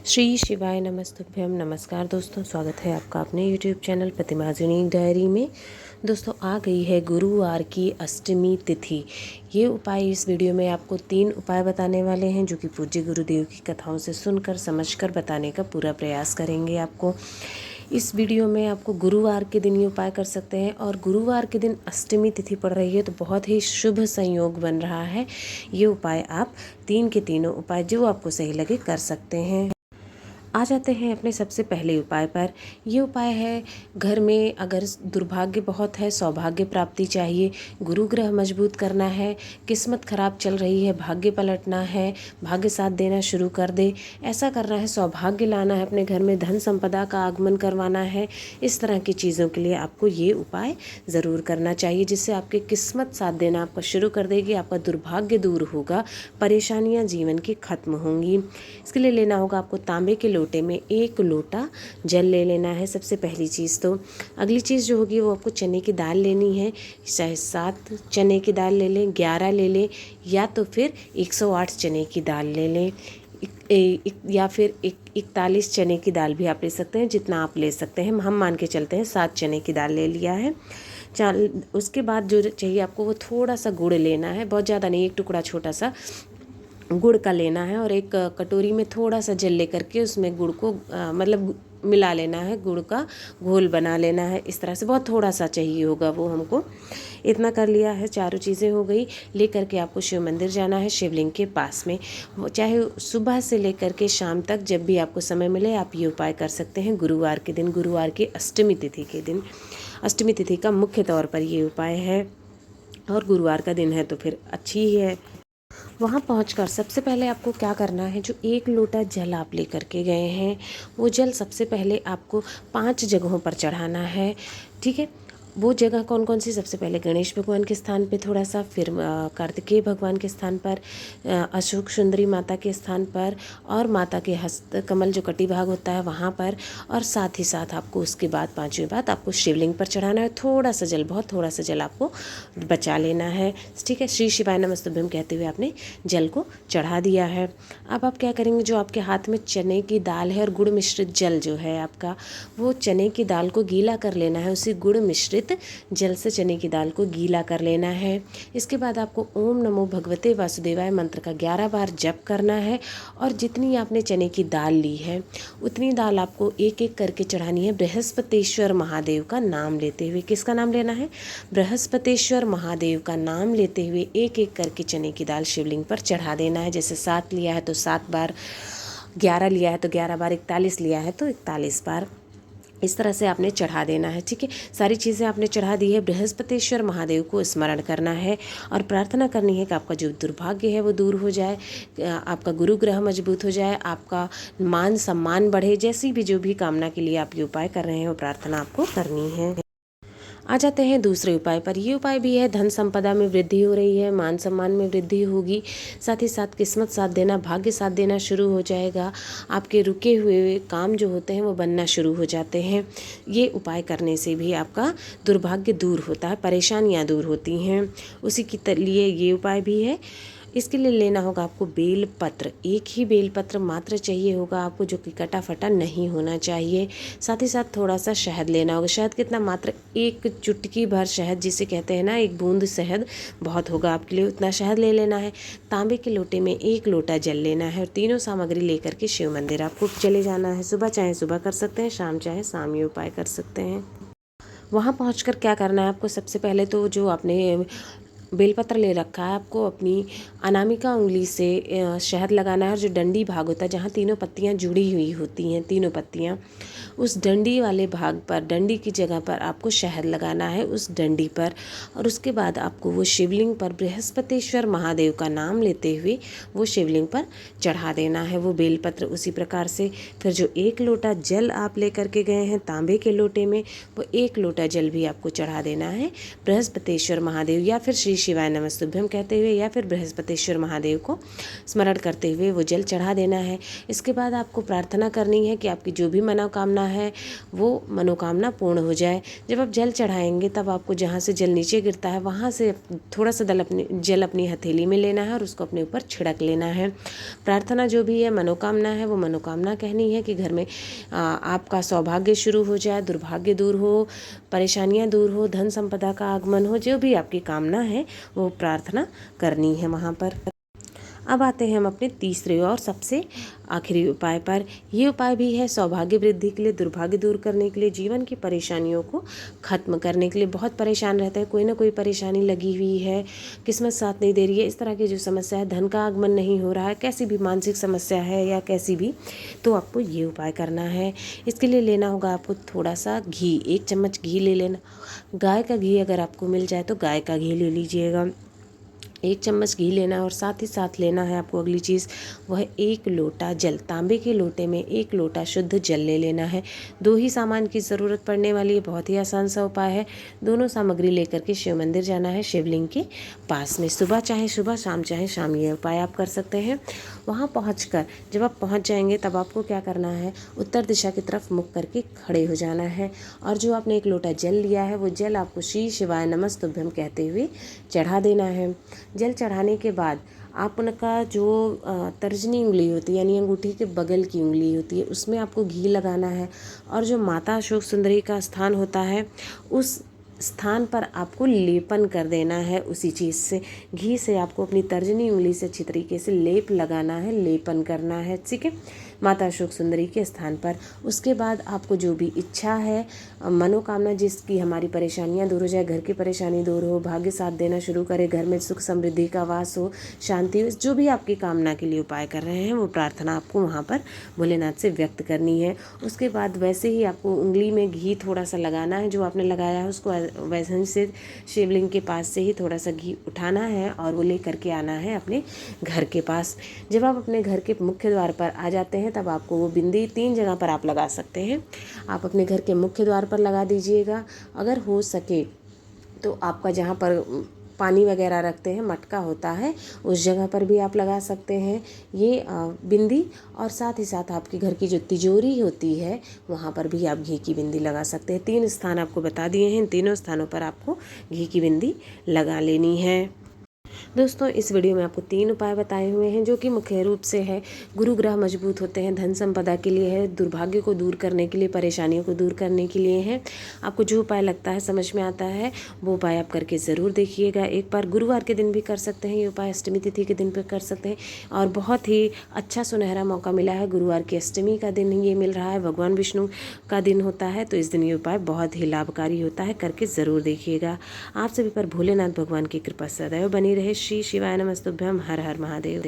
श्री शिवाय नमस्तुभ्यम। नमस्कार दोस्तों, स्वागत है आपका अपने YouTube चैनल प्रतिमा's यूनिक डायरी में। दोस्तों, आ गई है गुरुवार की अष्टमी तिथि। ये उपाय इस वीडियो में आपको 3 उपाय बताने वाले हैं, जो कि पूज्य गुरुदेव की कथाओं से सुनकर समझकर बताने का पूरा प्रयास करेंगे। आपको इस वीडियो में आपको गुरुवार के दिन ये उपाय कर सकते हैं, और गुरुवार के दिन अष्टमी तिथि पड़ रही है तो बहुत ही शुभ संयोग बन रहा है। ये उपाय आप 3 के तीनों उपाय जो आपको सही लगे कर सकते हैं। आ जाते हैं अपने सबसे पहले उपाय पर। ये उपाय है, घर में अगर दुर्भाग्य बहुत है, सौभाग्य प्राप्ति चाहिए, गुरु ग्रह मजबूत करना है, किस्मत खराब चल रही है, भाग्य पलटना है, भाग्य साथ देना शुरू कर दे, ऐसा करना है, सौभाग्य लाना है, अपने घर में धन संपदा का आगमन करवाना है, इस तरह की चीज़ों के लिए आपको ये उपाय ज़रूर करना चाहिए, जिससे आपकी किस्मत साथ देना आपका शुरू कर देगी, आपका दुर्भाग्य दूर होगा, परेशानियाँ जीवन की खत्म होंगी। इसके लिए लेना होगा आपको तांबे के लोटे में 1 लोटा जल ले लेना है, सबसे पहली चीज़। तो अगली चीज़ जो होगी वो आपको चने की दाल लेनी है, चाहे 7 चने की दाल ले लें, 11 ले लें, या तो फिर 108 चने की दाल ले लें, या फिर 41 चने की दाल भी आप ले सकते हैं, जितना आप ले सकते हैं। हम मान के चलते हैं 7 चने की दाल ले लिया है। उसके बाद जो चाहिए आपको वो थोड़ा सा गुड़ लेना है, बहुत ज़्यादा नहीं, 1 टुकड़ा छोटा सा गुड़ का लेना है, और एक कटोरी में थोड़ा सा जल लेकर के उसमें गुड़ को मतलब मिला लेना है, गुड़ का घोल बना लेना है। इस तरह से बहुत थोड़ा सा चाहिए होगा वो हमको। इतना कर लिया है, चारों चीज़ें हो गई। लेकर के आपको शिव मंदिर जाना है, शिवलिंग के पास में। चाहे सुबह से लेकर के शाम तक जब भी आपको समय मिले आप ये उपाय कर सकते हैं गुरुवार के दिन, गुरुवार की अष्टमी तिथि के दिन। अष्टमी तिथि का मुख्य तौर पर ये उपाय है, और गुरुवार का दिन है तो फिर अच्छी ही है। वहाँ पहुंचकर सबसे पहले आपको क्या करना है, जो 1 लोटा जल आप लेकर के गए हैं, वो जल सबसे पहले आपको 5 जगहों पर चढ़ाना है। ठीक है, वो जगह कौन कौन सी? सबसे पहले गणेश भगवान के स्थान पे थोड़ा सा, फिर कार्तिकेय भगवान के स्थान पर, अशोक सुंदरी माता के स्थान पर, और माता के हस्त कमल जो कटी भाग होता है वहाँ पर, और साथ ही साथ आपको उसके बाद 5वीं बात आपको शिवलिंग पर चढ़ाना है। थोड़ा सा जल, बहुत थोड़ा सा जल आपको बचा लेना है। ठीक है, श्री शिवाय नमस्तुभ्यम कहते हुए आपने जल को चढ़ा दिया है। अब आप क्या करेंगे, जो आपके हाथ में चने की दाल है और गुड़ मिश्रित जल जो है आपका, वो चने की दाल को गीला कर लेना है, उसी गुड़ मिश्रित जल से चने की दाल को गीला कर लेना है। इसके बाद आपको ओम नमो भगवते वासुदेवाय मंत्र का 11 बार जप करना है, और जितनी आपने चने की दाल ली है उतनी दाल आपको एक एक करके चढ़ानी है, बृहस्पतेश्वर महादेव का नाम लेते हुए। किसका नाम लेना है? बृहस्पतेश्वर महादेव का नाम लेते हुए एक एक करके चने की दाल शिवलिंग पर चढ़ा देना है। जैसे 7 लिया है तो 7 बार, 11 लिया है तो 11 बार, 41 लिया है तो 41 बार, इस तरह से आपने चढ़ा देना है। ठीक है, सारी चीज़ें आपने चढ़ा दी है। बृहस्पतेश्वर महादेव को स्मरण करना है और प्रार्थना करनी है कि आपका जो दुर्भाग्य है वो दूर हो जाए, आपका गुरु ग्रह मजबूत हो जाए, आपका मान सम्मान बढ़े। जैसी भी जो भी कामना के लिए आप ये उपाय कर रहे हैं वो प्रार्थना आपको करनी है। आ जाते हैं दूसरे उपाय पर। ये उपाय भी है, धन संपदा में वृद्धि हो रही है, मान सम्मान में वृद्धि होगी, साथ ही साथ किस्मत साथ देना, भाग्य साथ देना शुरू हो जाएगा। आपके रुके हुए काम जो होते हैं वो बनना शुरू हो जाते हैं। ये उपाय करने से भी आपका दुर्भाग्य दूर होता है, परेशानियाँ दूर होती हैं। उसी के लिए ये उपाय भी है। इसके लिए लेना होगा आपको बेल पत्र, 1 ही बेल पत्र मात्र चाहिए होगा आपको, जो कि कटा फटा नहीं होना चाहिए। साथ ही साथ थोड़ा सा शहद लेना होगा। शहद कितना? मात्र 1 चुटकी भर शहद, जिसे कहते हैं ना 1 बूंद शहद बहुत होगा आपके लिए, उतना शहद ले लेना है। तांबे के लोटे में 1 लोटा जल लेना है, और तीनों सामग्री लेकर के शिव मंदिर आपको चले जाना है। सुबह चाहे सुबह कर सकते हैं, शाम चाहे शाम ये उपाय कर सकते हैं। वहाँ पहुँचकर क्या करना है आपको? सबसे पहले तो जो आपने बेलपत्र ले रखा है, आपको अपनी अनामिका उंगली से शहद लगाना है, और जो डंडी भाग होता है जहाँ तीनों पत्तियाँ जुड़ी हुई होती हैं, तीनों पत्तियाँ, उस डंडी वाले भाग पर, डंडी की जगह पर आपको शहद लगाना है, उस डंडी पर। और उसके बाद आपको वो शिवलिंग पर बृहस्पतेश्वर महादेव का नाम लेते हुए वो शिवलिंग पर चढ़ा देना है वो बेलपत्र। उसी प्रकार से फिर जो 1 लोटा जल आप लेकर के गए हैं तांबे के लोटे में, वो 1 लोटा जल भी आपको चढ़ा देना है बृहस्पतेश्वर महादेव या फिर श्री शिवाय नमस्तुभ्यम कहते हुए या फिर बृहस्पतिश्वर महादेव को स्मरण करते हुए वो जल चढ़ा देना है। इसके बाद आपको प्रार्थना करनी है कि आपकी जो भी मनोकामना है वो मनोकामना पूर्ण हो जाए। जब आप जल चढ़ाएंगे तब आपको जहाँ से जल नीचे गिरता है वहाँ से थोड़ा सा जल अपनी हथेली में लेना है और उसको अपने ऊपर छिड़क लेना है। प्रार्थना जो भी है, मनोकामना है, वो मनोकामना कहनी है कि घर में आपका सौभाग्य शुरू हो जाए, दुर्भाग्य दूर हो, परेशानियां दूर हो, धन संपदा का आगमन हो, जो भी आपकी कामना है वो प्रार्थना करनी है वहाँ पर। अब आते हैं हम अपने तीसरे और सबसे आखिरी उपाय पर। ये उपाय भी है सौभाग्य वृद्धि के लिए, दुर्भाग्य दूर करने के लिए, जीवन की परेशानियों को खत्म करने के लिए। बहुत परेशान रहते हैं, कोई ना कोई परेशानी लगी हुई है, किस्मत साथ नहीं दे रही है, इस तरह की जो समस्या है, धन का आगमन नहीं हो रहा है, कैसी भी मानसिक समस्या है या कैसी भी, तो आपको ये उपाय करना है। इसके लिए लेना होगा आपको थोड़ा सा घी, 1 चम्मच घी ले लेना। गाय का घी अगर आपको मिल जाए तो गाय का घी ले लीजिएगा। 1 चम्मच घी लेना है और साथ ही साथ लेना है आपको अगली चीज़, वह 1 लोटा जल। तांबे के लोटे में 1 लोटा शुद्ध जल ले लेना है। 2 ही सामान की ज़रूरत पड़ने वाली है, बहुत ही आसान सा उपाय है। दोनों सामग्री लेकर के शिव मंदिर जाना है, शिवलिंग के पास में। सुबह चाहे सुबह, शाम चाहे शाम, ये उपाय आप कर सकते हैं। वहाँ पहुँचकर जब आप पहुँच जाएंगे तब आपको क्या करना है, उत्तर दिशा की तरफ मुख करके खड़े हो जाना है और जो आपने 1 लोटा जल लिया है वो जल आपको श्री शिवाय नमस्तुभ्यम कहते हुए चढ़ा देना है। जल चढ़ाने के बाद आपका जो तर्जनी उंगली होती है यानी अंगूठी के बगल की उंगली होती है उसमें आपको घी लगाना है और जो माता अशोक सुंदरी का स्थान होता है उस स्थान पर आपको लेपन कर देना है। उसी चीज़ से, घी से आपको अपनी तर्जनी उंगली से अच्छी तरीके से लेप लगाना है, लेपन करना है, ठीक है, माता अशोक सुंदरी के स्थान पर। उसके बाद आपको जो भी इच्छा है, मनोकामना, जिसकी हमारी परेशानियां दूर हो जाए, घर की परेशानी दूर हो, भाग्य साथ देना शुरू करे, घर में सुख समृद्धि का वास हो, शांति हो, जो भी आपकी कामना के लिए उपाय कर रहे हैं वो प्रार्थना आपको वहाँ पर भोलेनाथ से व्यक्त करनी है। उसके बाद वैसे ही आपको उंगली में घी थोड़ा सा लगाना है, जो आपने लगाया है उसको वैसे ही से शिवलिंग के पास से ही थोड़ा सा घी उठाना है और वो ले करके आना है अपने घर के पास। जब आप अपने घर के मुख्य द्वार पर आ जाते हैं तब आपको वो बिंदी 3 जगह पर आप लगा सकते हैं। आप अपने घर के मुख्य द्वार पर लगा दीजिएगा, अगर हो सके तो आपका जहाँ पर पानी वगैरह रखते हैं, मटका होता है, उस जगह पर भी आप लगा सकते हैं ये बिंदी। और साथ ही साथ आपके घर की जो तिजोरी होती है वहाँ पर भी आप घी की बिंदी लगा सकते हैं। 3 स्थान आपको बता दिए हैं, इन तीनों स्थानों पर आपको घी की बिंदी लगा लेनी है। दोस्तों, इस वीडियो में आपको 3 उपाय बताए हुए हैं जो कि मुख्य रूप से है गुरु ग्रह मजबूत होते हैं, धन संपदा के लिए है, दुर्भाग्य को दूर करने के लिए, परेशानियों को दूर करने के लिए है। आपको जो उपाय लगता है, समझ में आता है, वो उपाय आप करके ज़रूर देखिएगा। एक बार गुरुवार के दिन भी कर सकते हैं ये उपाय, अष्टमी तिथि के दिन पर कर सकते हैं। और बहुत ही अच्छा सुनहरा मौका मिला है, गुरुवार की अष्टमी का दिन ये मिल रहा है, भगवान विष्णु का दिन होता है, तो इस दिन ये उपाय बहुत ही लाभकारी होता है, करके ज़रूर देखिएगा। आप सभी पर भोलेनाथ भगवान की कृपा सदैव बनी रहे। श्री शिवाय नमस्तुभ्यम। हर हर महादेव।